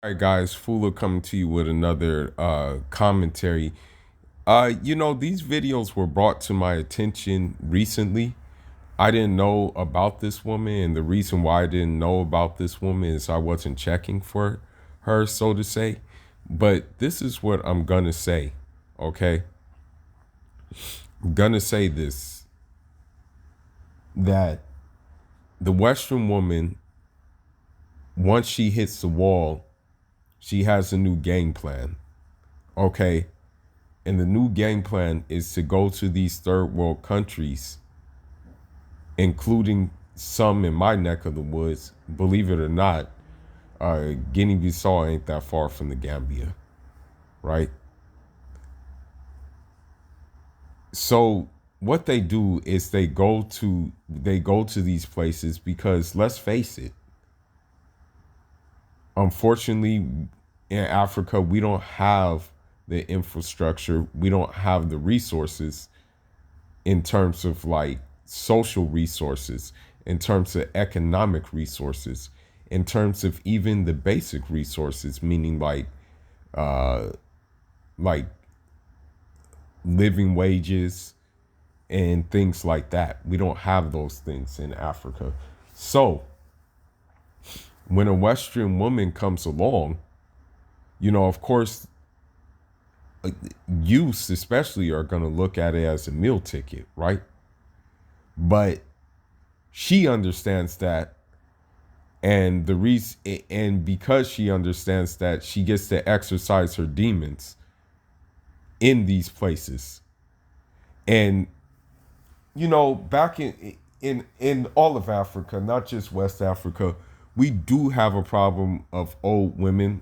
All right, guys, Fula coming to you with another commentary. These videos were brought to my attention recently. I didn't know about this woman, and the reason why I didn't know about this woman is I wasn't checking for her, so to say. But this is what I'm gonna say, okay? I'm gonna say this, that the Western woman, once she hits the wall, she has a new game plan, okay? And the new game plan is to go to these third world countries, including some in my neck of the woods. Believe it or not, Guinea-Bissau ain't that far from the Gambia, right? So what they do is they go to these places because, let's face it, unfortunately, in Africa, we don't have the infrastructure, we don't have the resources in terms of like social resources, in terms of economic resources, in terms of even the basic resources, meaning uh like living wages and things like that. We don't have those things in Africa. So when a Western woman comes along, of course, youths especially are going to look at it as a meal ticket, right? But she understands that, and the reason, and because she understands that, she gets to exercise her demons in these places. And back in all of Africa, not just West Africa, we do have a problem of old women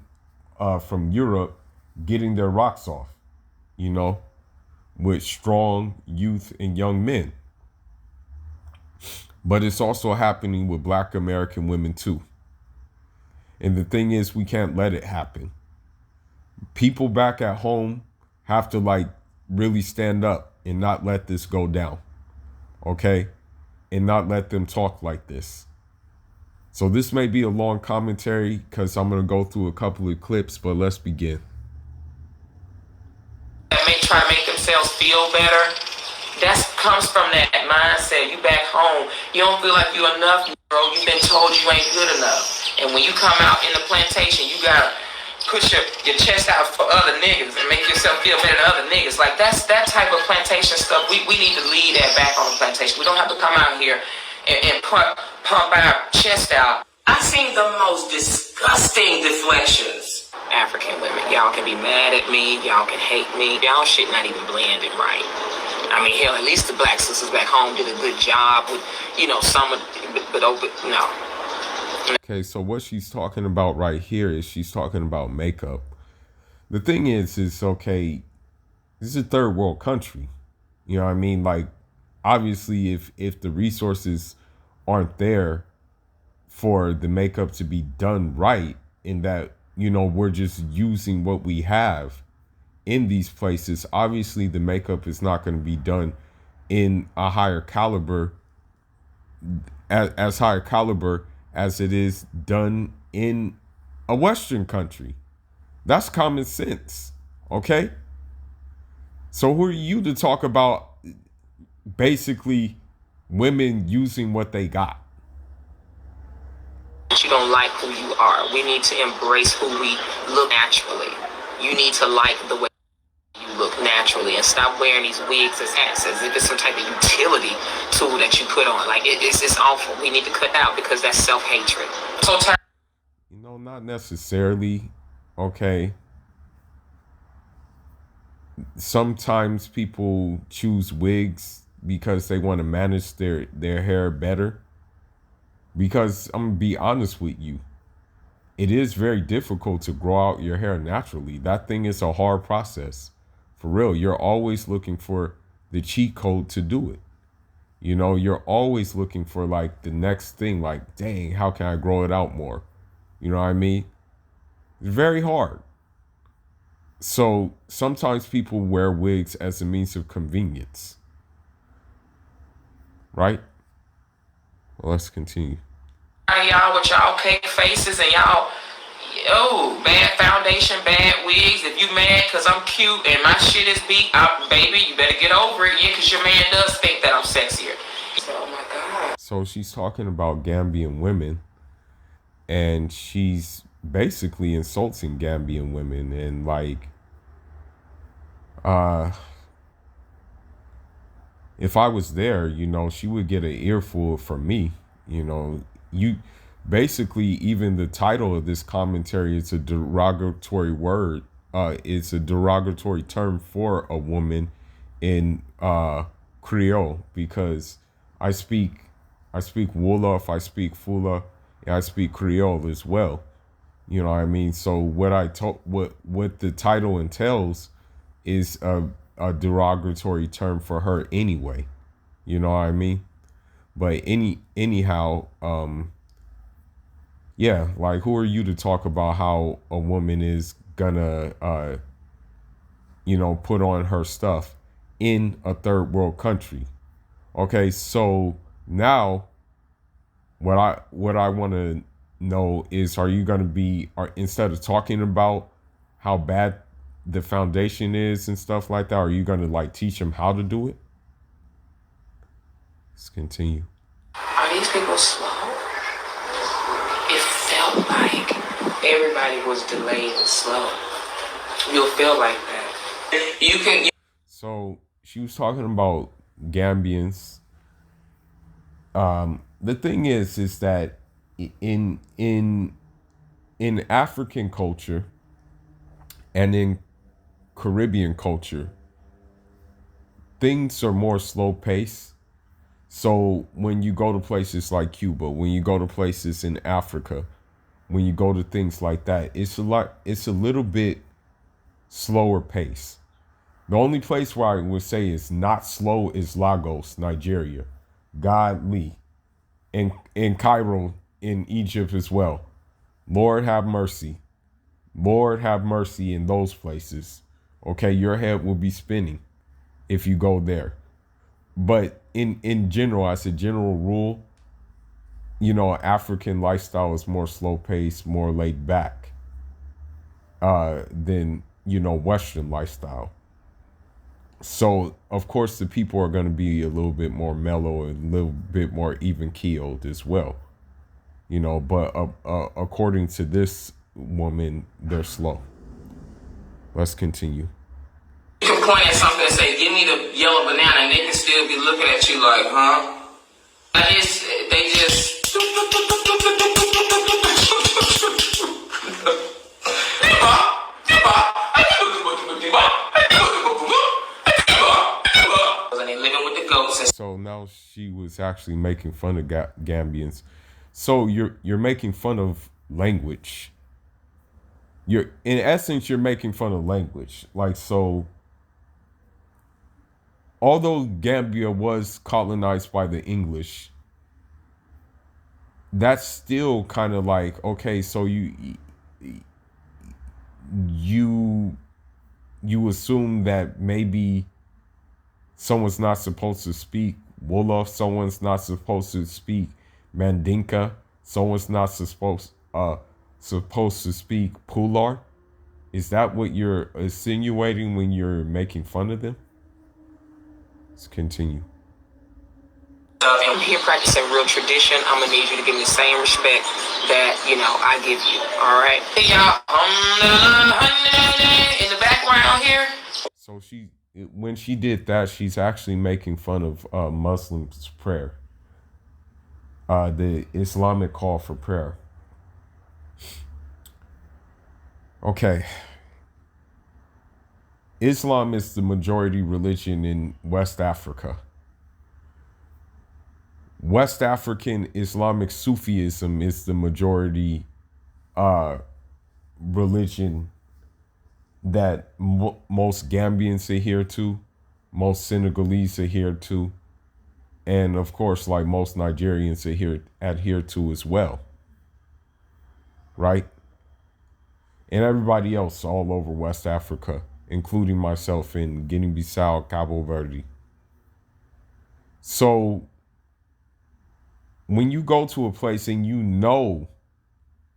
from Europe getting their rocks off, you know, with strong youth and young men. But it's also happening with Black American women too. And the thing is, we can't let it happen. People back at home have to like really stand up and not let this go down, okay? And not let them talk like this. So this may be a long commentary because I'm going to go through a couple of clips, but let's begin. That may try to make themselves feel better. That comes from that mindset. You back home, you don't feel like you enough, bro. You've been told you ain't good enough. And when you come out in the plantation, you gotta put your chest out for other niggas and make yourself feel better than other niggas. Like that type of plantation stuff. We need to leave that back on the plantation. We don't have to come out here and pump our chest out. I've seen the most disgusting deflections. African women, y'all can be mad at me, y'all can hate me, y'all shit not even blended right. I mean, hell, at least the Black sisters back home did a good job with, some of, but no. Okay, so what she's talking about right here is she's talking about makeup. The thing is okay, this is a third world country. You know what I mean? Like, obviously, if the resources aren't there for the makeup to be done right, in that, we're just using what we have in these places, obviously the makeup is not going to be done in a higher caliber, as higher caliber as it is done in a Western country. That's common sense, okay? So who are you to talk about basically women using what they got? You don't like who you are. We need to embrace who we look naturally. You need to like the way you look naturally and stop wearing these wigs as if it's some type of utility tool that you put on. Like, it's awful. We need to cut out because that's self-hatred. So not necessarily, okay? Sometimes people choose wigs because they want to manage their hair better. Because I'm gonna be honest with you, it is very difficult to grow out your hair naturally. That thing is a hard process. For real, you're always looking for the cheat code to do it. You're always looking for like the next thing, like, dang, how can I grow it out more? You know what I mean? It's very hard. So sometimes people wear wigs as a means of convenience. Right? Well, let's continue. Y'all with y'all cake faces and y'all Oh, bad foundation, bad wigs. If you mad because I'm cute and my shit is beat up, baby, you better get over it. Yeah, because your man does think that I'm sexier. Oh my God. So she's talking about Gambian women, and she's basically insulting Gambian women, and like, if I was there, she would get an earful from me. You basically, even the title of this commentary, it's a derogatory word. It's a derogatory term for a woman in Creole, because I speak Wolof, I speak Fula, and I speak Creole as well. You know what I mean? So what the title entails is a derogatory term for her anyway. You know what I mean? But anyhow, yeah, like, who are you to talk about how a woman is gonna put on her stuff in a third world country? Okay, so now what I want to know is, are you gonna instead of talking about how bad the foundation is and stuff like that, are you gonna like teach them how to do it? Let's continue. Are these people slow? It felt like everybody was delayed and slow. You'll feel like that. You can. So she was talking about Gambians. The thing is that in African culture and in Caribbean culture, things are more slow paced. So when you go to places like Cuba, when you go to places in Africa, when you go to things like that, it's a little bit slower pace. The only place where I would say is not slow is Lagos, Nigeria, godly, and Cairo in Egypt as well. Lord have mercy. Lord have mercy in those places. Okay, your head will be spinning if you go there. But in general, as a general rule, African lifestyle is more slow paced, more laid back than Western lifestyle. So of course the people are going to be a little bit more mellow and a little bit more even keeled as well. But according to this woman, they're slow. Let's continue. You can point at something and say, "Give me the yellow banana," and they can still be looking at you like, "Huh?" They just. And they living with the goats. So now she was actually making fun of Gambians. So you're making fun of language. In essence, you're making fun of language. Like, so, although Gambia was colonized by the English, that's still kind of like, okay, so you assume that maybe someone's not supposed to speak Wolof, someone's not supposed to speak Mandinka, someone's not supposed to speak Pular. Is that what you're insinuating when you're making fun of them? Let's continue. I'm here practicing real tradition. I'm gonna need you to give me the same respect that I give you. All right, hey y'all, in the background here. So when she did that, she's actually making fun of Muslims' prayer, the Islamic call for prayer. Okay. Islam is the majority religion in West Africa. West African Islamic Sufism is the majority religion that most Gambians adhere to, most Senegalese adhere to, and of course, like, most Nigerians adhere to as well. Right? And everybody else all over West Africa, including myself in Guinea-Bissau, Cabo Verde. So when you go to a place and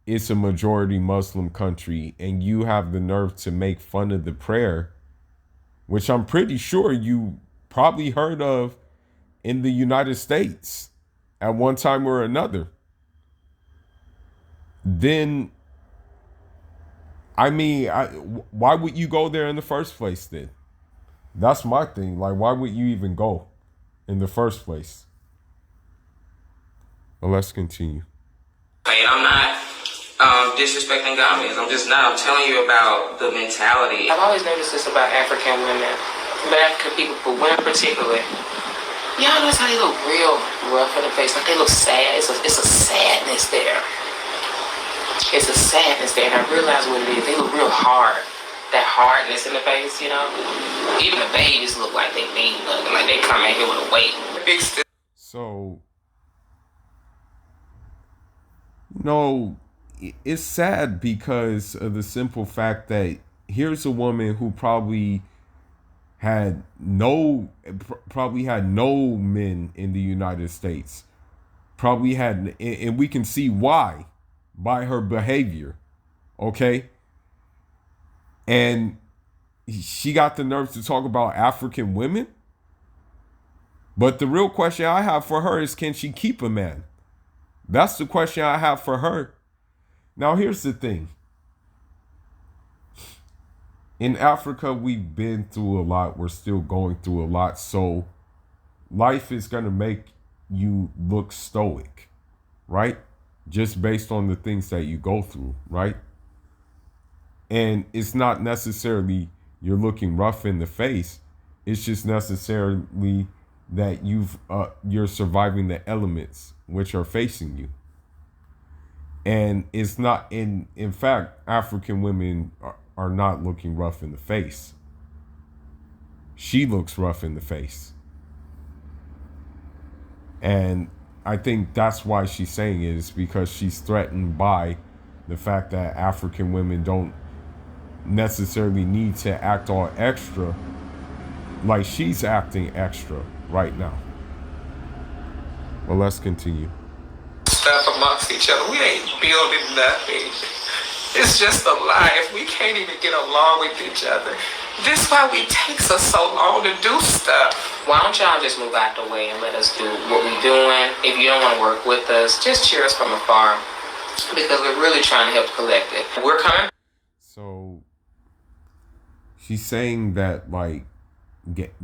it's a majority Muslim country and you have the nerve to make fun of the prayer, which I'm pretty sure you probably heard of in the United States at one time or another, then why would you go there in the first place then? That's my thing. Like, why would you even go in the first place? Well, let's continue. And I'm not disrespecting Gambians. I'm just not. I'm telling you about the mentality. I've always noticed this about African women, but African people, but women particularly. Y'all notice how they look real rough in the face? Like they look sad. It's a sadness there. It's a sadness there, and I realize what it is. They look real hard. That hardness in the face, you know? Even the babies look like they mean looking, like they come in here with a weight. Big stiff. So, no, it's sad because of the simple fact that here's a woman who probably had no men in the United States. Probably had, and we can see why by her behavior, okay? And she got the nerve to talk about African women. But the real question I have for her is, can she keep a man? That's the question I have for her. Now, here's the thing. In Africa, we've been through a lot. We're still going through a lot. So life is going to make you look stoic, right? Just based on the things that you go through, right? And it's not necessarily you're looking rough in the face. It's just necessarily that you're surviving the elements which are facing you. And it's not in fact, African women are not looking rough in the face. She looks rough in the face. And I think that's why she's saying it, is because she's threatened by the fact that African women don't necessarily need to act all extra like she's acting extra right now. Well, let's continue. Stuff amongst each other. We ain't building nothing. It's just a life. We can't even get along with each other. This is why it takes us so long to do stuff. Why don't y'all just move out the way and let us do what we're doing? If you don't want to work with us, just cheer us from afar, because we're really trying to help collect it. We're coming. So she's saying that, like,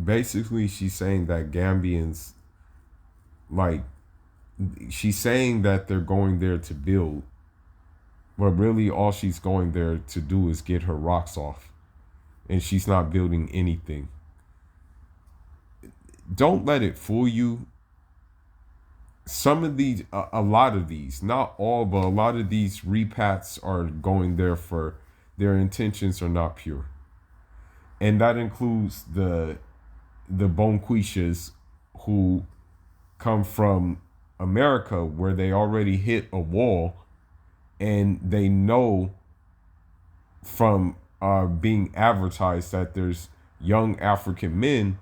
basically she's saying that Gambians, like, she's saying that they're going there to build, but really all she's going there to do is get her rocks off, and she's not building anything. Don't let it fool you. Some of these, a lot of these, not all, but a lot of these repats are going there for their intentions are not pure. And that includes the Bonquishas who come from America, where they already hit a wall, and they know from being advertised that there's young African men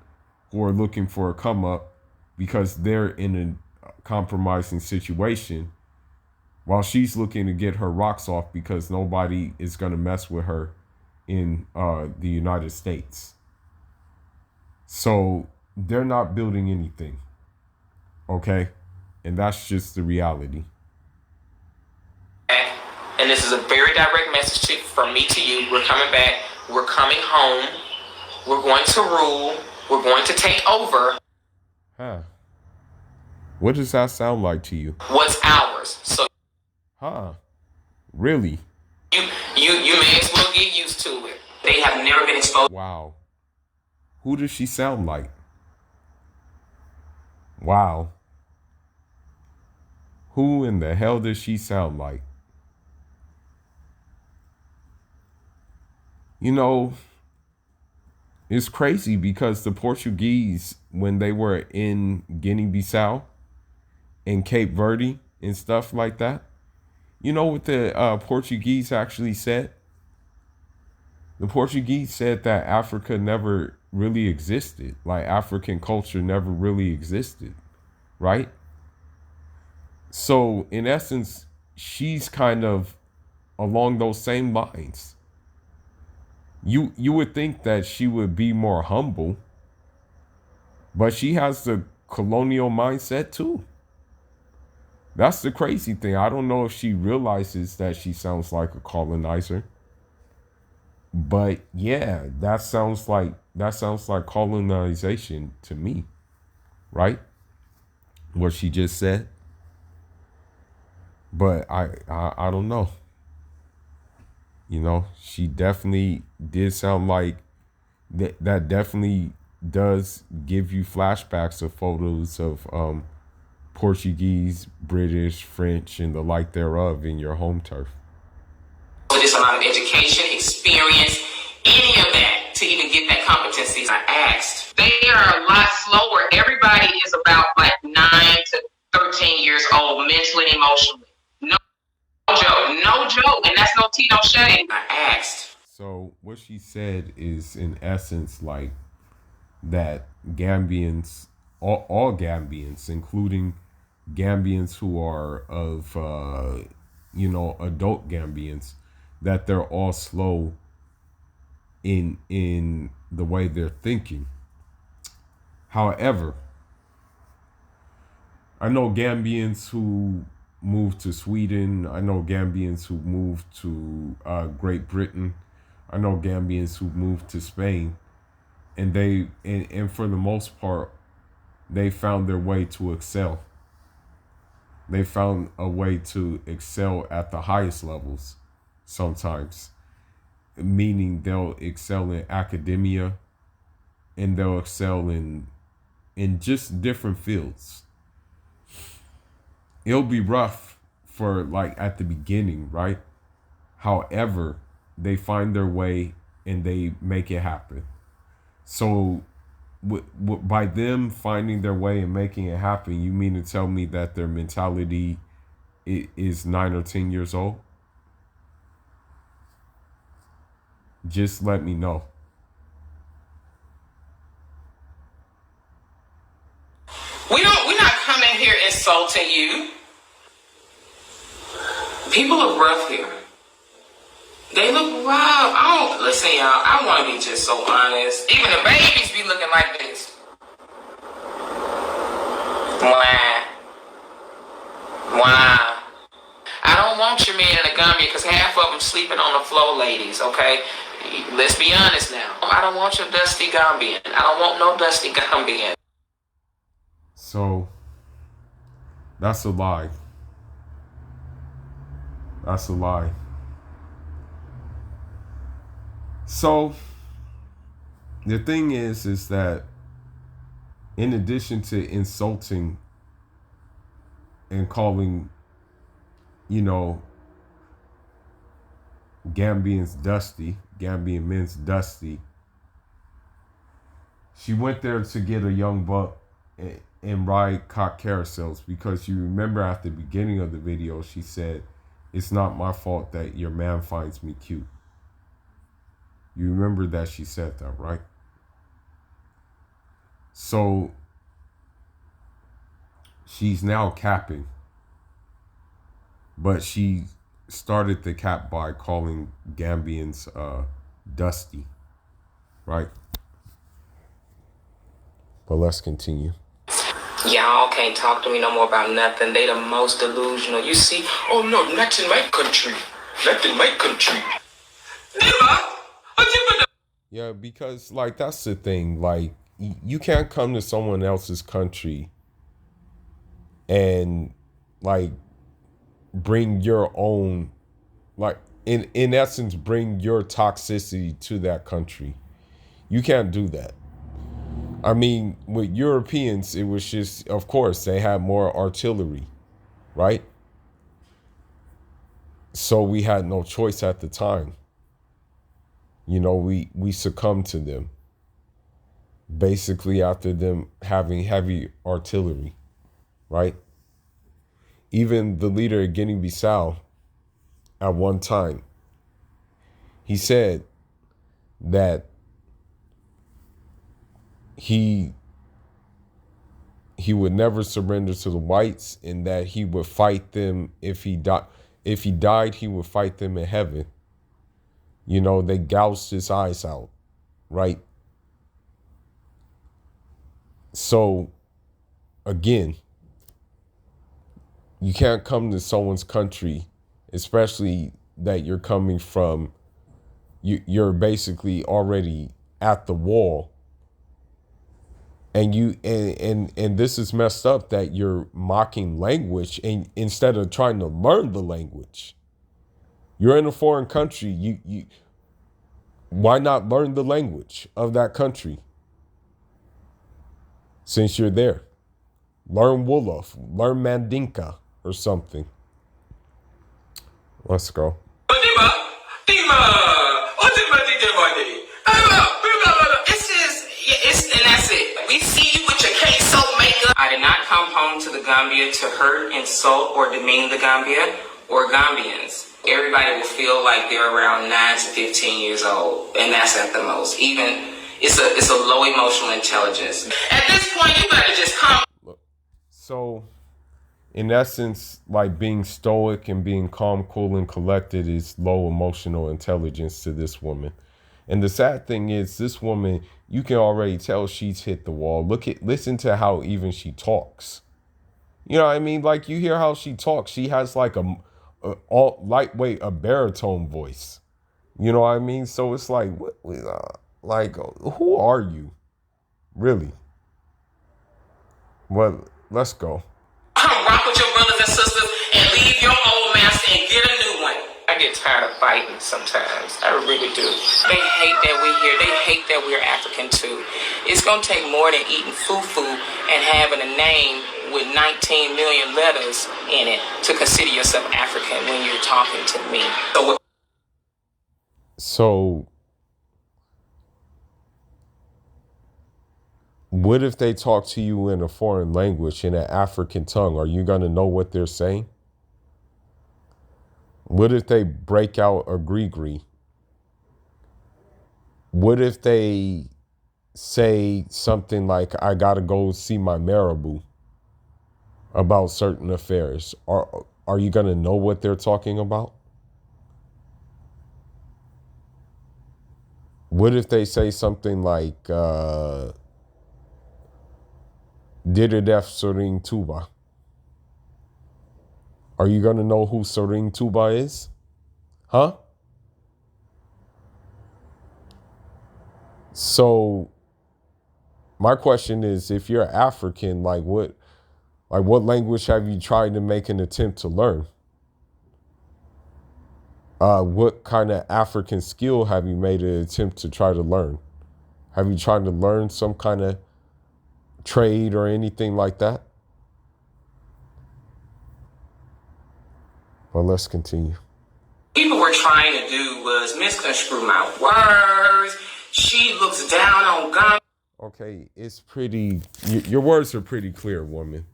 who are looking for a come up because they're in a compromising situation, while she's looking to get her rocks off because nobody is going to mess with her in the United States. So they're not building anything, okay? And that's just the reality. And this is a very direct message from me to you. We're coming back. We're coming home. We're going to rule. We're going to take over. Huh. What does that sound like to you? What's ours? So. Huh. Really? You may as well get used to it. They have never been exposed. Wow. Who does she sound like? Wow. Who in the hell does she sound like? You know, it's crazy because the Portuguese, when they were in Guinea-Bissau and Cape Verde and stuff like that, you know what the Portuguese actually said? The Portuguese said that Africa never really existed. Like, African culture never really existed, right? So, in essence, she's kind of along those same lines. You would think that she would be more humble, but she has the colonial mindset too. That's the crazy thing. I don't know if she realizes that she sounds like a colonizer. But yeah, that sounds like colonization to me, right? What she just said. But I don't know. She definitely did sound like that definitely does give you flashbacks of photos of Portuguese, British, French, and the like thereof in your home turf. So just a lot of education, experience, any of that to even get that competency. I asked. They are a lot slower. Everybody is about like 9 to 13 years old, mentally and emotionally. No joke, and that's no tea, no shade. I asked. So what she said is in essence like that Gambians, all Gambians, including Gambians who are of, adult Gambians, that they're all slow in the way they're thinking. However, I know Gambians who moved to Sweden. I know Gambians who moved to Great Britain. I know Gambians who moved to Spain, and and for the most part, they found their way to excel. They found a way to excel at the highest levels sometimes, meaning they'll excel in academia and they'll excel in just different fields. It'll be rough for like at the beginning, right? However, they find their way and they make it happen. So by them finding their way and making it happen, you mean to tell me that their mentality is 9 or 10 years old? Just let me know. We're not coming here insulting you. People look rough here. They look rough. Listen, y'all, I want to be just so honest. Even the babies be looking like this. Why? I don't want your man in the Gambia because half of them sleeping on the floor, ladies, okay? Let's be honest now. I don't want your dusty Gambian. I don't want no dusty Gambian. So, that's a lie. That's a lie. So, the thing is that in addition to insulting and calling, Gambians dusty, Gambian men's dusty, she went there to get a young buck and ride cock carousels because you remember at the beginning of the video, she said, "It's not my fault that your man finds me cute." You remember that she said that, right? So she's now capping, but she started the cap by calling Gambians dusty, right? But let's continue. Y'all can't talk to me no more about nothing. They the most delusional. You see, oh no, not in my country. Not in my country. Yeah, because like that's the thing. Like you can't come to someone else's country and like bring your own, like in essence, bring your toxicity to that country. You can't do that. I mean, with Europeans, it was just, of course, they had more artillery, right? So we had no choice at the time. We succumbed to them. Basically, after them having heavy artillery, right? Even the leader of Guinea-Bissau, at one time, he said that he would never surrender to the whites and that he would fight them if he died. if he died, he would fight them in heaven. You know, they gouged his eyes out, right? So, again, you can't come to someone's country, especially that you're coming from, you're basically already at the wall. And this is messed up that you're mocking language, and instead of trying to learn the language. You're in a foreign country. You why not learn the language of that country since you're there? Learn Wolof, learn Mandinka or something. Let's go. And that's it. We see you with your queso makeup. I did not come home to the Gambia to hurt, insult, or demean the Gambia or Gambians. Everybody will feel like they're around 9 to 15 years old, and that's at the most. Even it's a low emotional intelligence. At this point, you better just come. So, in essence, like being stoic and being calm, cool, and collected is low emotional intelligence to this woman. And the sad thing is, this woman, you can already tell she's hit the wall. Listen to how even she talks. You know what I mean? Like, you hear how she talks. She has like a lightweight, a baritone voice. You know what I mean? So it's like, who are you? Really? Well, let's go. Come rock with your brothers and sisters and leave your old master and get a new one. I get tired of fighting sometimes. I really do. They hate that we're here. They hate that we're African too. It's going to take more than eating fufu and having a name with 19 million letters in it to consider yourself African when you're talking to me. So what if they talk to you in a foreign language, in an African tongue? Are you going to know what they're saying? What if they break out a gree-gree? What if they say something like, I got to go see my marabou about certain affairs? Are you going to know what they're talking about? What if they say something like, Diderdef Sering Tuba? Are you going to know who Sering Tuba is? Huh? So my question is, if you're African, what language have you tried to make an attempt to learn? What kind of African skill have you made an attempt to try to learn? Have you tried to learn some kind of trade or anything like that? Well, let's continue. People were trying to do was misconstrue my words. She looks down on God. Okay, it's pretty, your words are pretty clear, woman.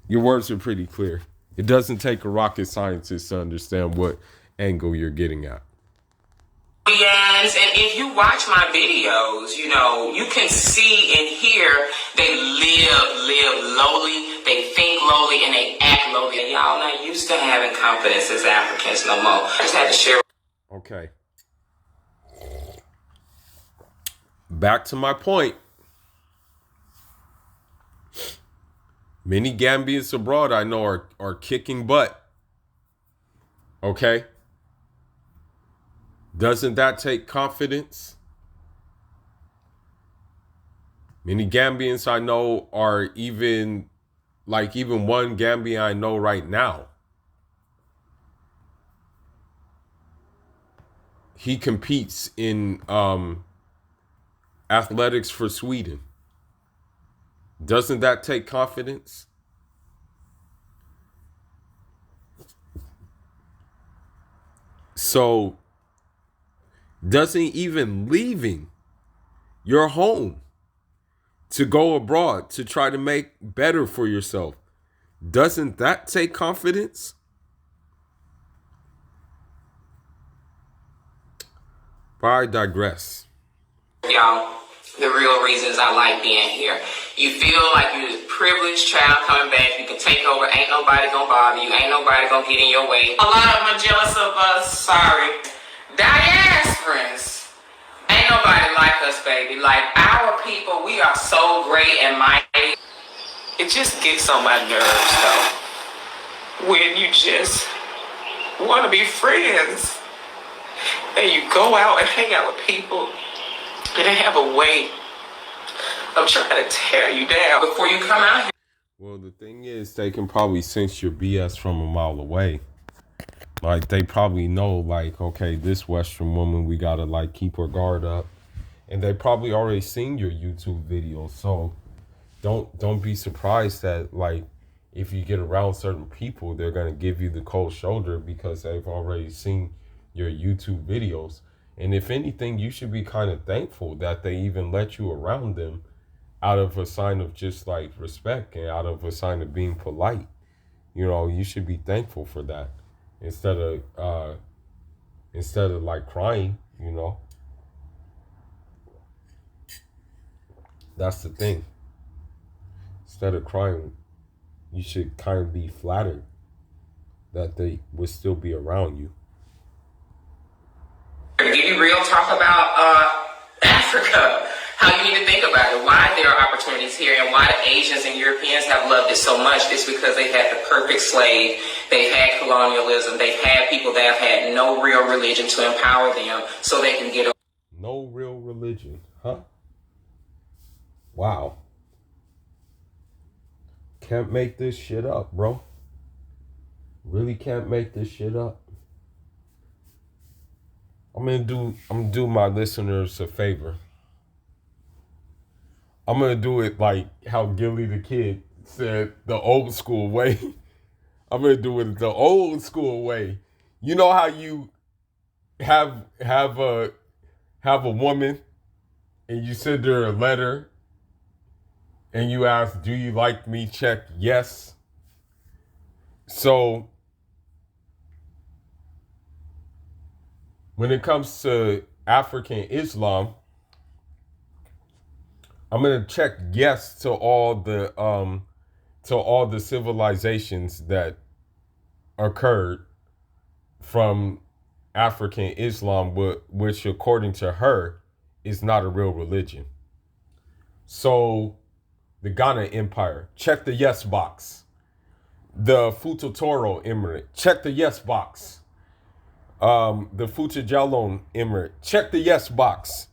Your words are pretty clear. It doesn't take a rocket scientist to understand what angle you're getting at. And if you watch my videos, you can see and hear they live lowly, they think lowly, and they act lowly. And y'all not used to having confidence as Africans no more. I just had to share. Okay. Back to my point. Many Gambians abroad I know are kicking butt. Okay? Doesn't that take confidence? Many Gambians I know are even one Gambian I know right now. He competes in athletics for Sweden. Doesn't that take confidence? So, doesn't even leaving your home to go abroad to try to make better for yourself, doesn't that take confidence? But I digress. Y'all, the real reasons I like being here. You feel like you're this privileged child coming back. You can take over. Ain't nobody gonna bother you. Ain't nobody gonna get in your way. A lot of them are jealous of us. Sorry. Diasporans. Ain't nobody like us, baby. Like our people, we are so great and mighty. It just gets on my nerves, though. When you just want to be friends and you go out and hang out with people and they have a way of trying to tear you down before you come out here. Well, the thing is, they can probably sense your BS from a mile away. Like, they probably know, like, okay, this Western woman, we gotta, like, keep her guard up. And they probably already seen your YouTube videos. So don't be surprised that, like, if you get around certain people, they're gonna give you the cold shoulder because they've already seen your YouTube videos. And if anything, you should be kind of thankful that they even let you around them out of a sign of just, like, respect and out of a sign of being polite. You know, you should be thankful for that. Instead of like crying, you know. That's the thing. Instead of crying, you should kind of be flattered that they would still be around you. To give you real talk about Africa, how you need to think about it, why there are opportunities here and why the Asians and Europeans have loved it so much is because they've had the perfect slave, they've had colonialism, they've had people that have had no real religion to empower them so they can get no real religion, huh? Wow. Can't make this shit up, bro. Really can't make this shit up. I'm gonna do my listeners a favor. I'm gonna do it like how Gilly the Kid said, the old school way. I'm gonna do it the old school way. You know how you have a woman and you send her a letter and you ask, "Do you like me?" Check yes. So when it comes to African Islam, I'm gonna check yes to all the civilizations that occurred from African Islam, which according to her is not a real religion. So the Ghana Empire, check the yes box. The Fututoro Emirate, check the yes box. The Futajalon Emirate, check the yes box.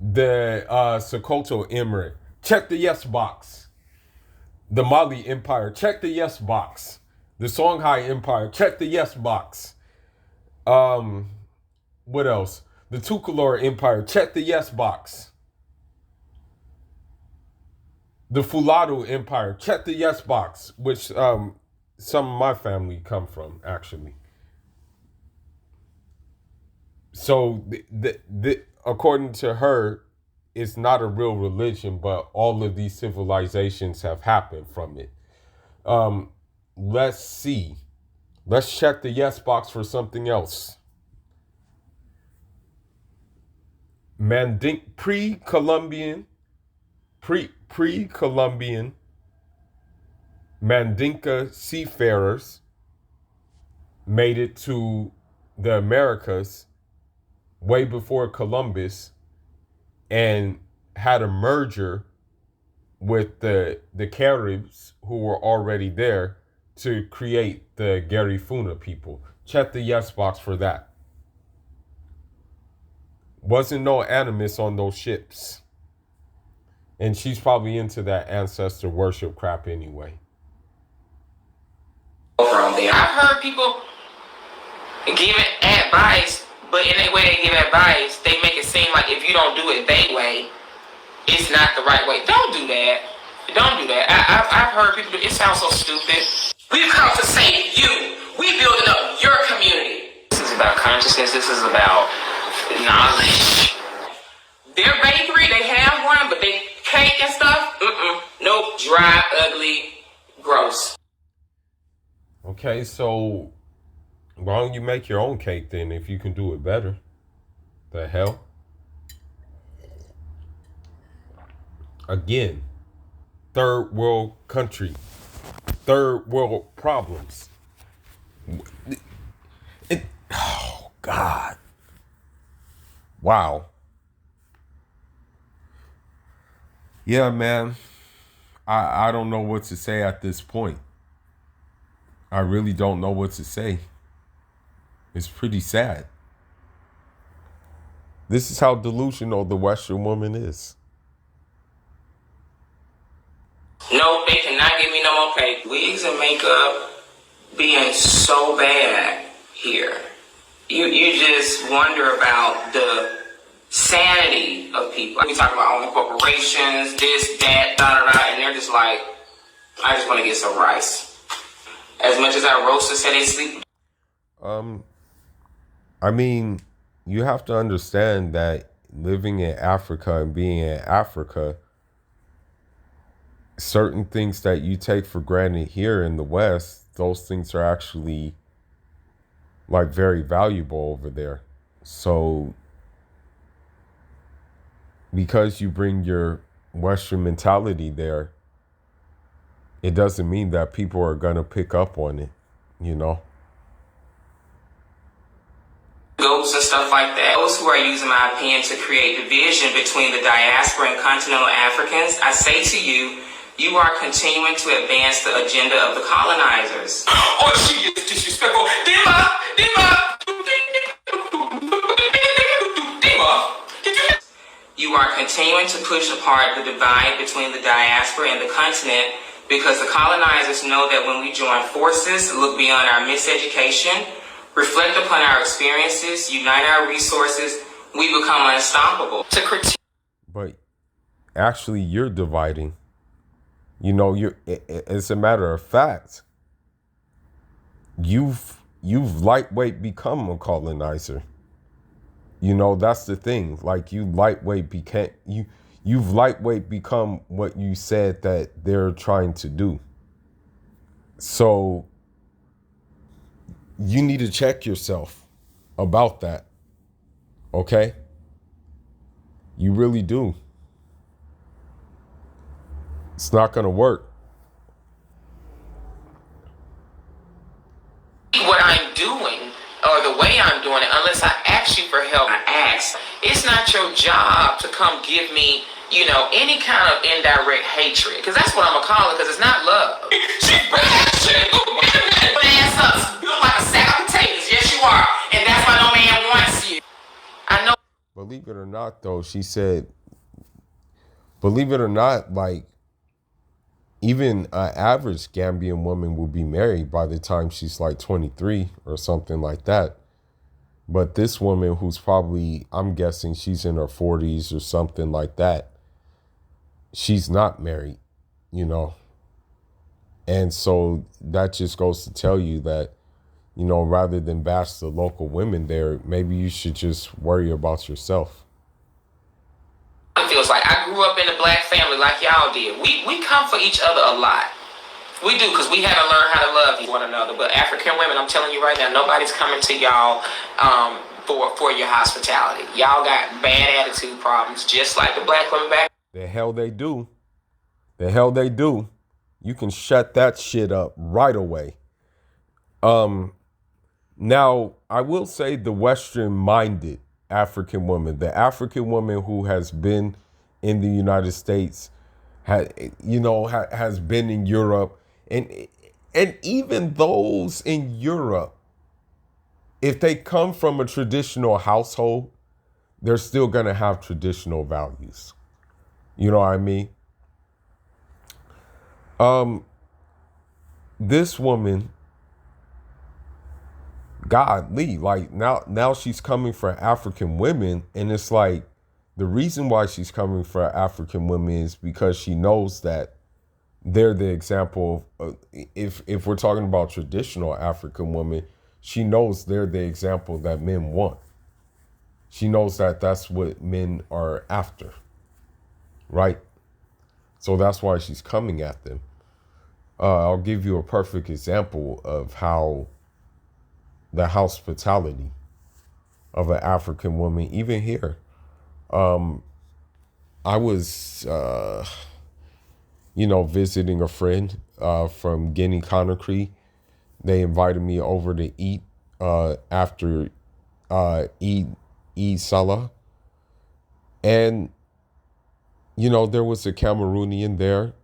The Sokoto Emirate, check the yes box. The Mali Empire, check the yes box. The Songhai Empire, check the yes box. What else? The Tukulor Empire, check the yes box. The Fuladu Empire, check the yes box, which some of my family come from, actually. So, according to her, it's not a real religion, but all of these civilizations have happened from it. Let's see. Let's check the yes box for something else. Pre-Columbian Mandinka seafarers made it to the Americas way before Columbus and had a merger with the Caribs who were already there to create the Garifuna people. Check the yes box for that. Wasn't no animus on those ships. And she's probably into that ancestor worship crap anyway. From there, I've heard people giving advice, but in the way they give advice, they make it seem like if you don't do it their way, it's not the right way. Don't do that. Don't do that. I've heard people do it. It sounds so stupid. We've come to save you. We building up your community. This is about consciousness. This is about knowledge. Their bakery, they have one, but they cake and stuff, nope, dry, ugly, gross. Okay, so why don't you make your own cake then if you can do it better? The hell? Again, third world country, third world problems. Oh, God. Wow. Yeah, man. I don't know what to say at this point. I really don't know what to say. It's pretty sad. This is how delusional the Western woman is. No, they cannot give me no more pay. Wigs and makeup being so bad here. You just wonder about the sanity of people. We talk about owning corporations, this, that, da da da, and they're just like, I just want to get some rice. As much as our roasters say they sleep. I mean, you have to understand that living in Africa and being in Africa, certain things that you take for granted here in the West, those things are actually like very valuable over there. So because you bring your Western mentality there, it doesn't mean that people are going to pick up on it, you know? Goats and stuff like that. Those who are using my opinion to create division between the diaspora and continental Africans, I say to you, you are continuing to advance the agenda of the colonizers. Oh, she is disrespectful. Dima! You are continuing to push apart the divide between the diaspora and the continent because the colonizers know that when we join forces, look beyond our miseducation, reflect upon our experiences, unite our resources, we become unstoppable. To critique. But actually, you're dividing. You know, as a matter of fact, you've lightweight become a colonizer. You know, that's the thing. Like you've lightweight become what you said that they're trying to do. So you need to check yourself about that. Okay? You really do. It's not going to work. What I'm doing or the way I'm doing it, unless I ask you for help, it's not your job to come give me, any kind of indirect hatred. Because that's what I'm going to call it, because it's not love. She's bad. Put ass up. You look like a sack of potatoes. Yes, you are. And that's why no man wants you. I know. Believe it or not, though, she said, believe it or not, like, even an average Gambian woman will be married by the time she's like 23 or something like that. But this woman who's probably, I'm guessing she's in her 40s or something like that, she's not married, And so that just goes to tell you that, rather than bash the local women there, maybe you should just worry about yourself. It feels like I grew up in a black family like y'all did. We come for each other a lot. We do, because we had to learn how to love one another. But African women, I'm telling you right now, nobody's coming to y'all for your hospitality. Y'all got bad attitude problems, just like the black women back. The hell they do. The hell they do. You can shut that shit up right away. Now, I will say the Western-minded African woman, the African woman who has been in the United States, has been in Europe, and even those in Europe, if they come from a traditional household, they're still going to have traditional values. You know what I mean? This woman, godly, like now she's coming for African women, and it's like the reason why she's coming for African women is because she knows that they're the example of, if we're talking about traditional African women, she knows they're the example that men want. She knows that that's what men are after, right? So that's why she's coming at them. I'll give you a perfect example of how the hospitality of an African woman, even here. I was, visiting a friend from Guinea Conakry. They invited me over to eat after Eid Salah. And, there was a Cameroonian there.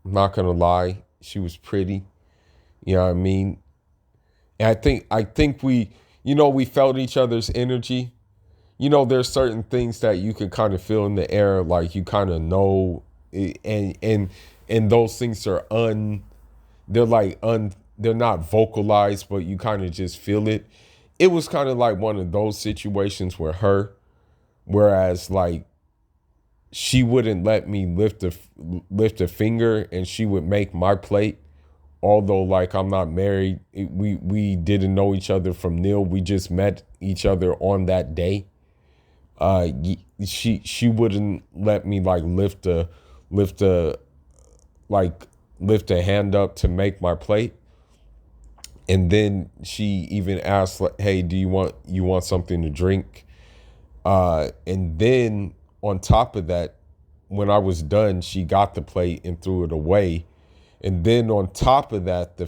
I'm not going to lie. She was pretty. You know what I mean? And I think we felt each other's energy. There's certain things that you can kind of feel in the air, like you kind of know, and those things are they're not vocalized, but you kind of just feel it. It was kind of like one of those situations with her, whereas like she wouldn't let me lift a finger, and she would make my plate. Although like I'm not married, we didn't know each other from nil. We just met each other on that day. She wouldn't let me like lift a lift a hand up to make my plate. And then she even asked, like, hey, do you want something to drink? And then on top of that, when I was done, she got the plate and threw it away. And then on top of that, the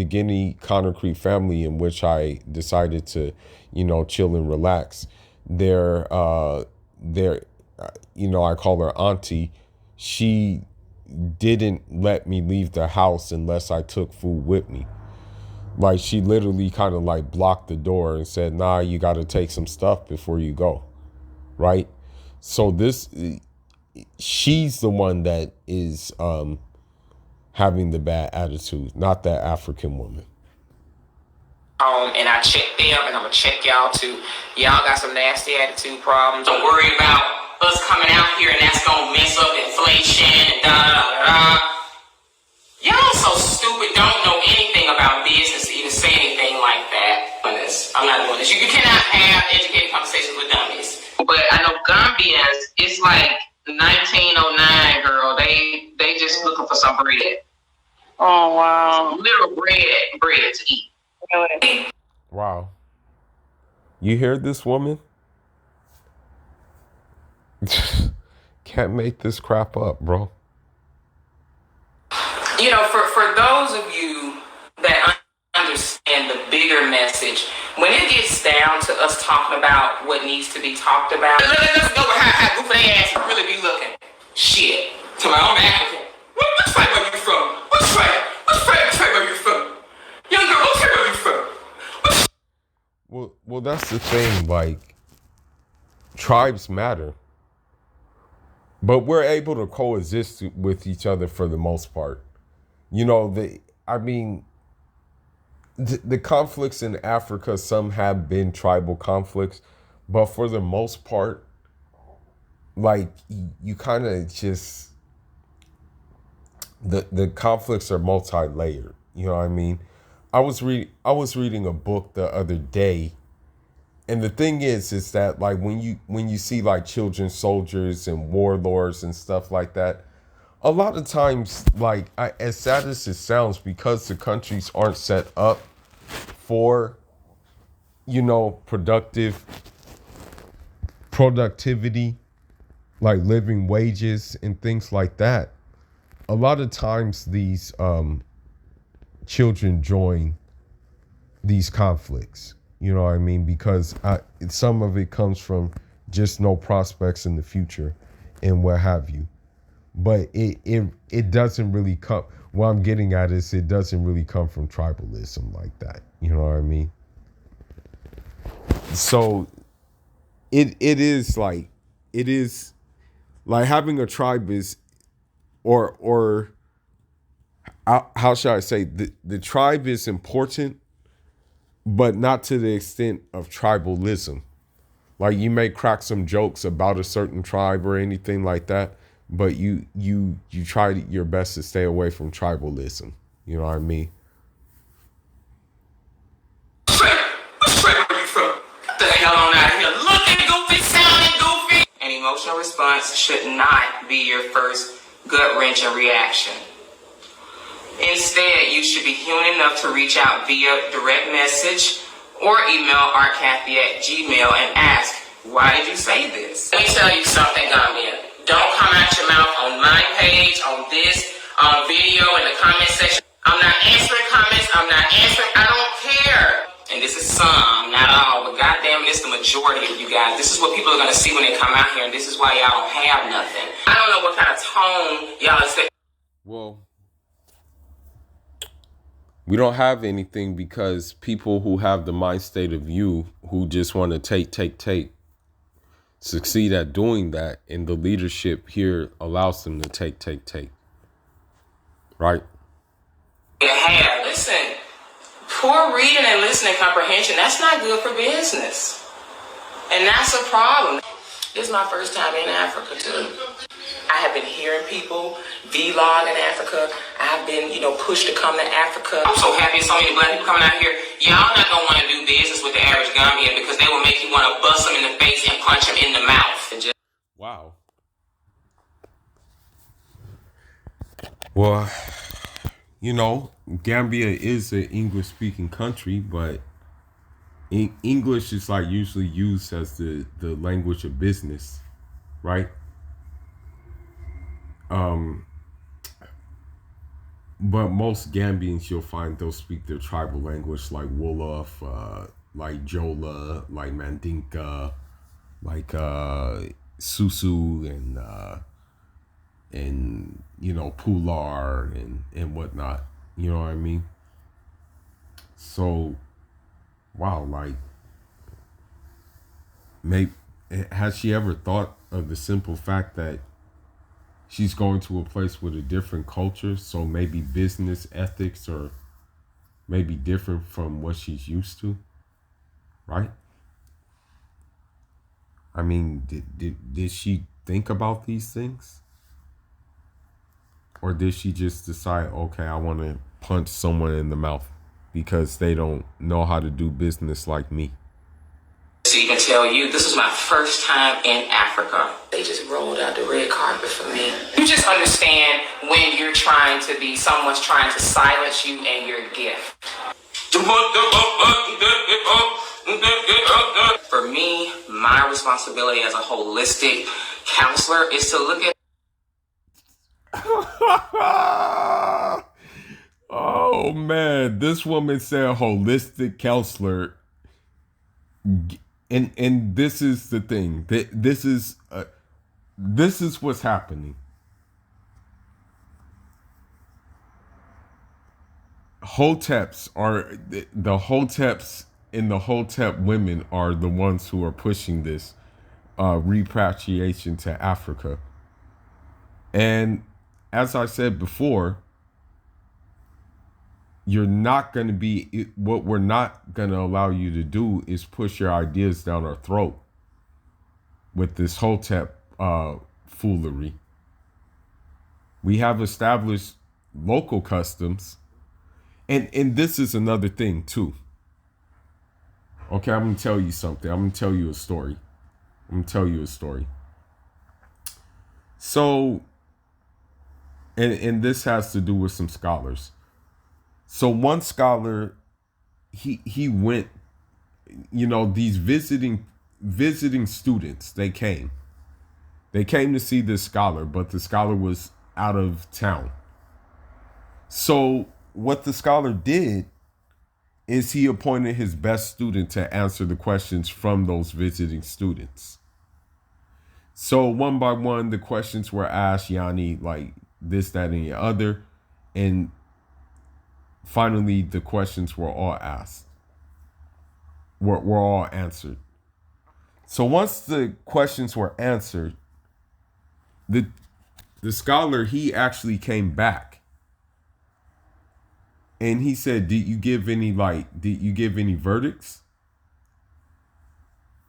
Guinea Conakry family in which I decided to, chill and relax, I call her auntie. She didn't let me leave the house unless I took food with me. Like she literally kind of like blocked the door and said, nah, you got to take some stuff before you go. Right. So she's the one that is having the bad attitude, not that African woman. And I check them, and I'm gonna check y'all too. Y'all got some nasty attitude problems. Don't worry about us coming out here and that's gonna mess up inflation and da da da da. Y'all so stupid, don't know anything about business to even say anything like that. I'm not doing this. You cannot have educated conversations with dummies. But I know Gambians, it's like 1909, girl. They just looking for some bread. Oh wow. Some little bread to eat. Really? Wow. You hear this woman? Can't make this crap up, bro. For those of you that understand the bigger message, when it gets down to us talking about what needs to be talked about, let's go with how goofy they ass really be looking. Shit. So I'm African. What tribe are you from? What tribe are you from? Young girl, what tribe are you from? Well, that's the thing. Like, tribes matter, but we're able to coexist with each other for the most part. The conflicts in Africa, some have been tribal conflicts, but for the most part, like you kind of just the conflicts are multi-layered. You know what I mean? I was reading a book the other day, and the thing is that like when you see like children soldiers and warlords and stuff like that, a lot of times, like as sad as it sounds, because the countries aren't set up for productivity, like living wages and things like that, a lot of times these children join these conflicts. You know what I mean? Because some of it comes from just no prospects in the future and what have you. But it doesn't really come. What I'm getting at is it doesn't really come from tribalism like that. You know what I mean? So it is like having a tribe is, or how should I say, the tribe is important, but not to the extent of tribalism. Like you may crack some jokes about a certain tribe or anything like that, but you try your best to stay away from tribalism. You know what I mean? What tribe are you from? Get the hell on out of here. Looking goofy, sounding goofy. An emotional response should not be your first gut-wrenching reaction. Instead, you should be human enough to reach out via direct message or email artcathy@gmail.com and ask, Why did you say this? Let me tell you something, Gambia. Don't come out your mouth on my page, on this video, in the comment section. I'm not answering comments. I'm not answering. I don't care. And this is some, not all, but goddamn, it's the majority of you guys. This is what people are gonna see when they come out here, and this is why y'all don't have nothing. I don't know what kind of tone y'all expect. Well, we don't have anything because people who have the mind state of you, who just want to take, succeed at doing that, and the leadership here allows them to take. Right? Listen, poor reading and listening comprehension, that's not good for business. And that's a problem. This is my first time in Africa, too. I have been hearing people vlog in Africa. I've been, pushed to come to Africa. I'm so happy so many black people coming out here. Y'all not gonna want to do business with the average Gambian because they will make you want to bust them in the face and punch them in the mouth. Wow. Well, Gambia is an English-speaking country, but English is like usually used as the language of business, right? But most Gambians, you'll find they'll speak their tribal language, like Wolof, like Jola, like Mandinka, like Susu, and Pular and whatnot. You know what I mean? So, wow, like, has she ever thought of the simple fact that she's going to a place with a different culture, so maybe business ethics are maybe different from what she's used to, right? I mean, did she think about these things? Or did she just decide, okay, I want to punch someone in the mouth because they don't know how to do business like me? So you can tell you, this is my first time in Africa. They just rolled out the red carpet for me. You just understand when you're trying to be, someone's trying to silence you and your gift. For me, my responsibility as a holistic counselor is to look at. Oh man, this woman said holistic counselor. And this is the thing. This is what's happening. Hoteps are the Hoteps, and the Hotep women are the ones who are pushing this repatriation to Africa. And as I said before, you're not going to be, what we're not going to allow you to do is push your ideas down our throat with this Hotep foolery. We have established local customs. And this is another thing too. Okay, I'm going to tell you something. I'm going to tell you a story. So, and this has to do with some scholars. So one scholar, he went, these visiting students, they came to see this scholar, but the scholar was out of town. So what the scholar did is he appointed his best student to answer the questions from those visiting students. So one by one, the questions were asked, Yanni, like this, that, and the other. And finally, the questions were all asked, were all answered. So once the questions were answered, the scholar, he actually came back. And he said, did you give any verdicts?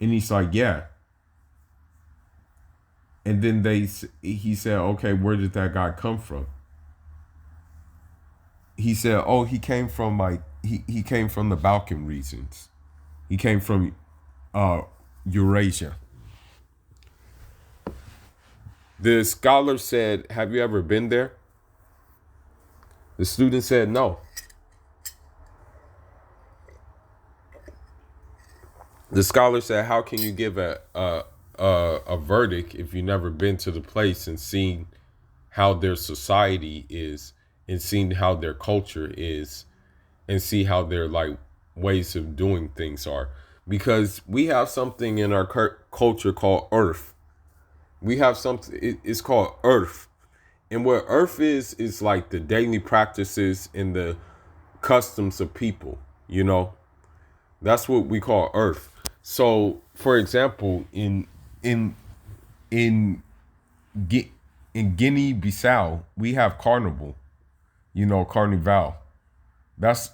And he's like, yeah. And then he said, okay, where did that guy come from? He said, oh, he came from he came from the Balkan regions. He came from Eurasia. The scholar said, have you ever been there? The student said, no. The scholar said, "How can you give a verdict if you've never been to the place and seen how their society is, and seen how their culture is, and see how their like ways of doing things are?" Because we have something in our culture called earth. We have something. It's called earth, and what earth is like the daily practices and the customs of people. You know, that's what we call earth. So, for example, in in in Guinea-Bissau, we have carnival. You know, carnival. That's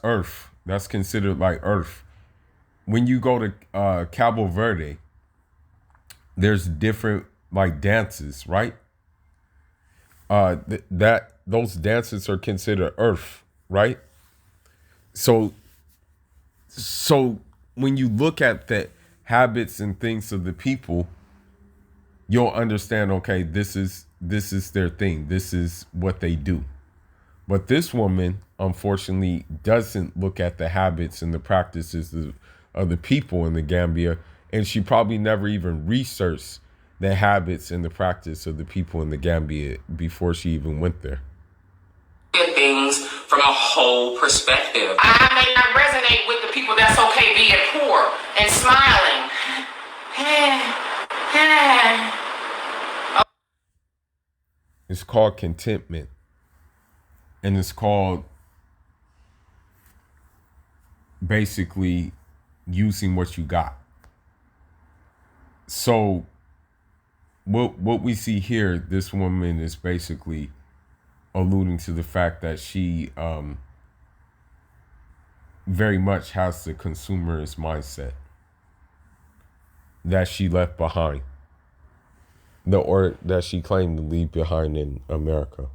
earth. That's considered like earth. When you go to Cabo Verde, there's different like dances, right? That those dances are considered earth, right? So so when you look at the habits and things of the people, you'll understand, okay, this is their thing. This is what they do. But this woman, unfortunately, doesn't look at the habits and the practices of the people in the Gambia, and she probably never even researched the habits and the practice of the people in the Gambia before she even went there. Things from a whole perspective. I may not resonate with the people that's okay being poor and smiling. It's called contentment, and it's called basically using what you got. So what we see here, this woman is basically alluding to the fact that she very much has the consumerist mindset that she left behind, or that she claimed to leave behind in America.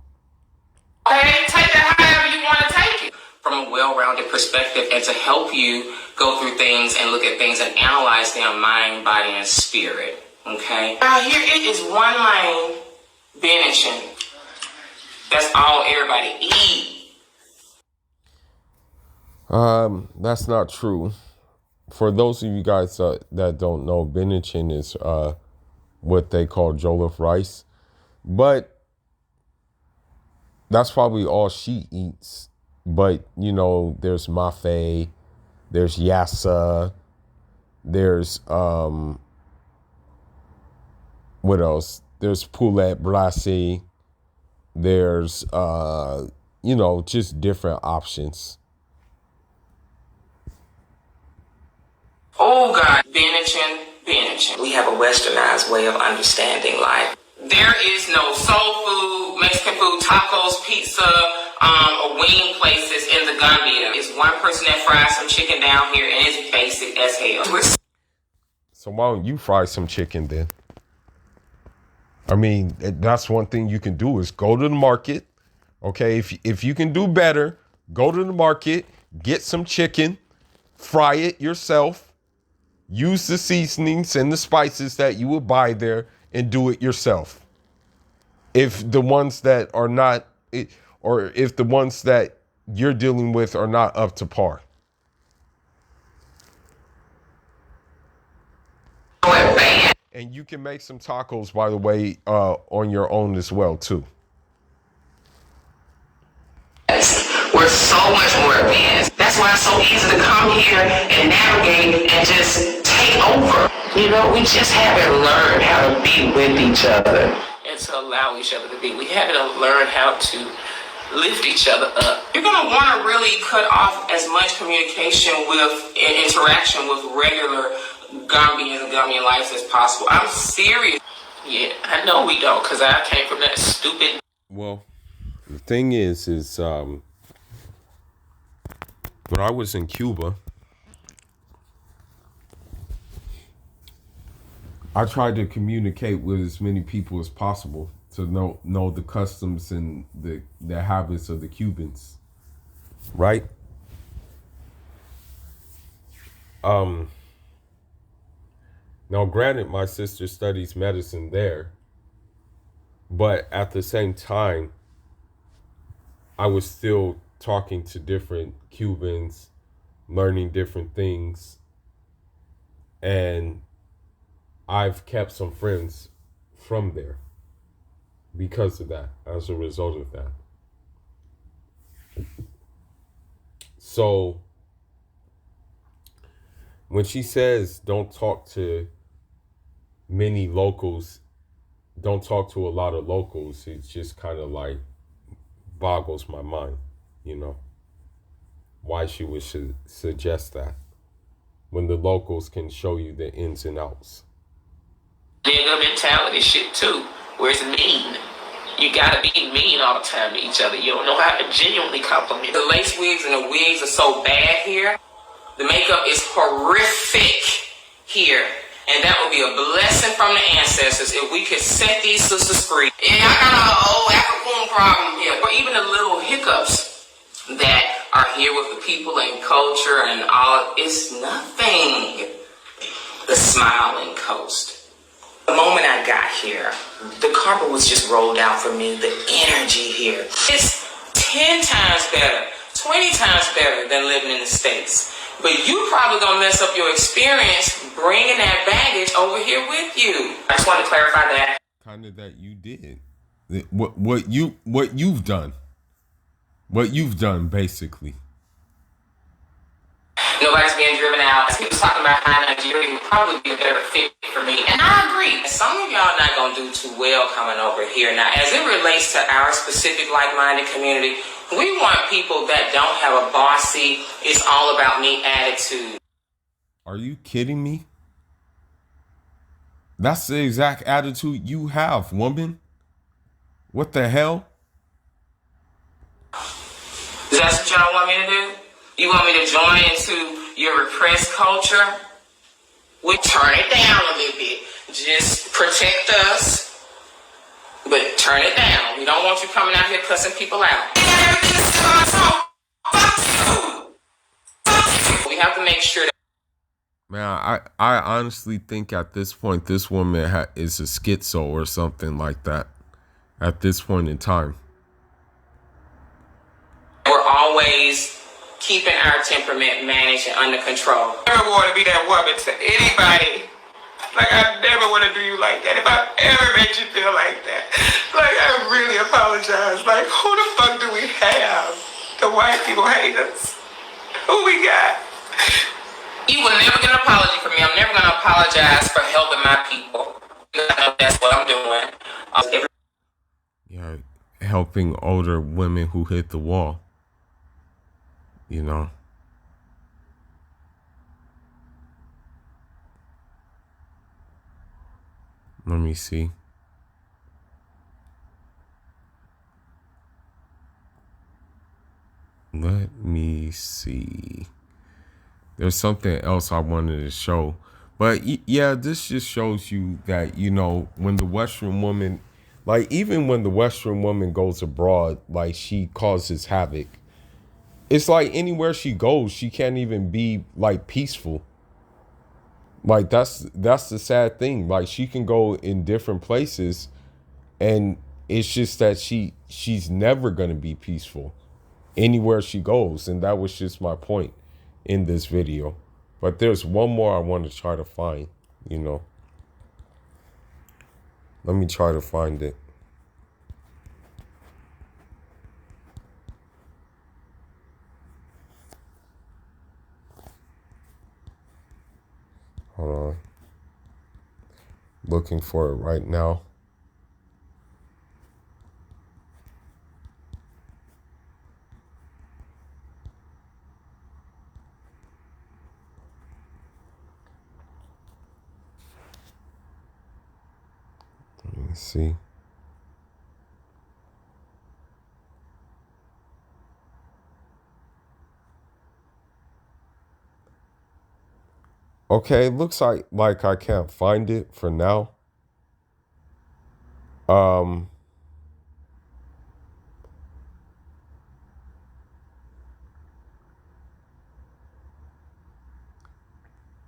Okay, take that however you want to take it. From a well-rounded perspective, and to help you go through things and look at things and analyze them mind, body, and spirit. Okay? Here it is one lane, benishing. That's all everybody eat. That's not true. For those of you guys that don't know, Benachin is what they call jollof rice, but that's probably all she eats. But you know, there's mafe, there's yassa, there's what else? There's poulet brassé, there's you know, just different options. Oh God, benishing. We have a westernized way of understanding life. There is no soul food, Mexican food, tacos, pizza, or wing places in the Gambia. It's one person that fries some chicken down here, and it's basic as hell. So why don't you fry some chicken then? I mean, that's one thing you can do is go to the market. Okay, if you can do better, go to the market, get some chicken, fry it yourself, use the seasonings and the spices that you would buy there, and do it yourself. If the ones that are not, or if the ones that you're dealing with are not up to par. And you can make some tacos, by the way, on your own as well, too. We're so much more advanced. That's why it's so easy to come here and navigate and just take over. You know, we just haven't learned how to be with each other. And to allow each other to be. We haven't learned how to lift each other up. You're going to want to really cut off as much communication with and interaction with regular Gambians and Gambian lives as possible. I'm serious. Yeah, I know we don't, because I came from that stupid. Well, the thing is when I was in Cuba, I tried to communicate with as many people as possible to know the customs and the habits of the Cubans, right? Now, granted, my sister studies medicine there, but at the same time, I was still talking to different Cubans, learning different things, And I've kept some friends from there because of that, as a result of that. So when she says don't talk to many locals, don't talk to a lot of locals, it just kind of like boggles my mind, you know, why she would suggest that when the locals can show you the ins and outs. Nigga mentality shit too, where it's mean. You gotta be mean all the time to each other. You don't know how to genuinely compliment. The lace wigs and the wigs are so bad here. The makeup is horrific here. And that would be a blessing from the ancestors if we could set these sisters free. Yeah, I got a whole African problem here. Or even the little hiccups that are here with the people and culture and all. It's nothing. The smiling coast. The moment I got here, the carpet was just rolled out for me. The energy here. It's 10 times better, 20 times better than living in the States. But you probably gonna mess up your experience bringing that baggage over here with you. I just wanted to clarify that. Kind of that you did. What you've done. What you've done, basically. Nobody's being driven out. He was talking about how Nigeria would probably be a better fit for me. And I agree. Some of y'all not going to do too well coming over here. Now, as it relates to our specific like-minded community, we want people that don't have a bossy, it's all about me attitude. Are you kidding me? That's the exact attitude you have, woman. What the hell? Is that what y'all want me to do? You want me to join into your repressed culture? We turn it down a little bit. Just protect us, but turn it down. We don't want you coming out here cussing people out. We have to make sure that. Man, I honestly think at this point, this woman is a schizo or something like that. At this point in time. We're always keeping our temperament managed and under control. I never want to be that woman to anybody. Like, I never want to do you like that. If I ever made you feel like that, like, I really apologize. Like, who the fuck do we have? The white people hate us. Who we got? You will never get an apology from me. I'm never going to apologize for helping my people. I know that's what I'm doing. Yeah, helping older women who hit the wall. You know. Let me see. Let me see. There's something else I wanted to show. But yeah, this just shows you that, you know, when the Western woman, like even when the Western woman goes abroad, like she causes havoc. It's like anywhere she goes, she can't even be like peaceful. Like that's the sad thing. Like she can go in different places and it's just that she's never going to be peaceful anywhere she goes. And that was just my point in this video. But there's one more I want to try to find, you know. Let me try to find it. Hold on. Looking for it right now. Let me see. Okay, it looks like I can't find it for now.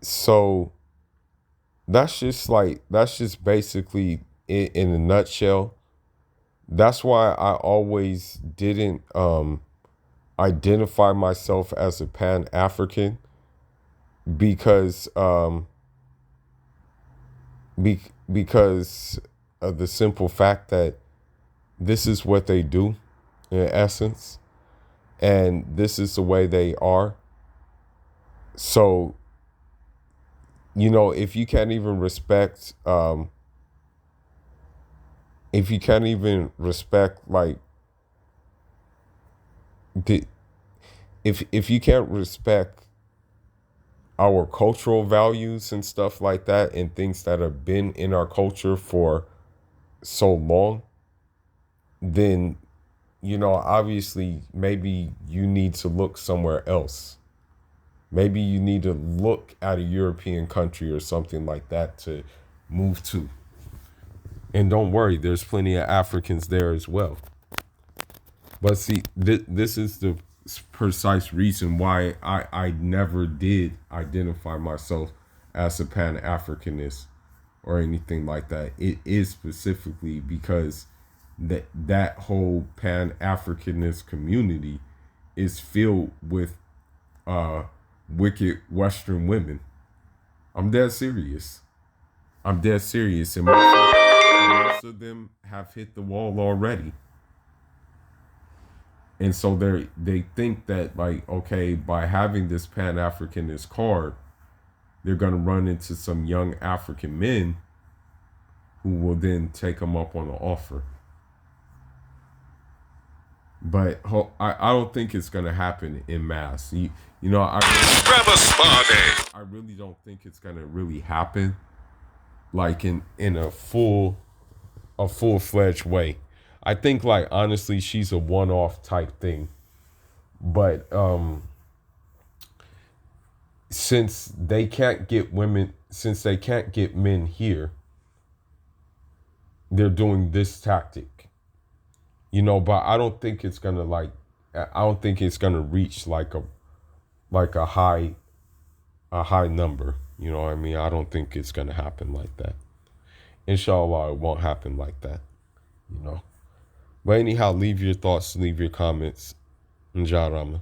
So that's just basically it in a nutshell. That's why I always didn't identify myself as a Pan-African because because of the simple fact that this is what they do in essence, and this is the way they are. So, if you can't even respect, like the, if you can't respect our cultural values and stuff like that, and things that have been in our culture for so long, then obviously maybe you need to look somewhere else. Maybe you need to look at a European country or something like that to move to. And don't worry, there's plenty of Africans there as well. But see, this is the precise reason why I never did identify myself as a Pan-Africanist or anything like that. It is specifically because that whole Pan-Africanist community is filled with wicked Western women. I'm dead serious. And most of them have hit the wall already. And so they think that, like, okay, by having this Pan-Africanist card, they're going to run into some young African men who will then take them up on the offer. But I don't think it's going to happen in mass. I really don't think it's going to really happen, like in a full-fledged way. I think, like, honestly, she's a one-off type thing. But since they can't get men here, they're doing this tactic. But I don't think it's gonna reach like a high number. You know what I mean? I don't think it's gonna happen like that. Inshallah, it won't happen like that. But anyhow, leave your thoughts, leave your comments. Njarama.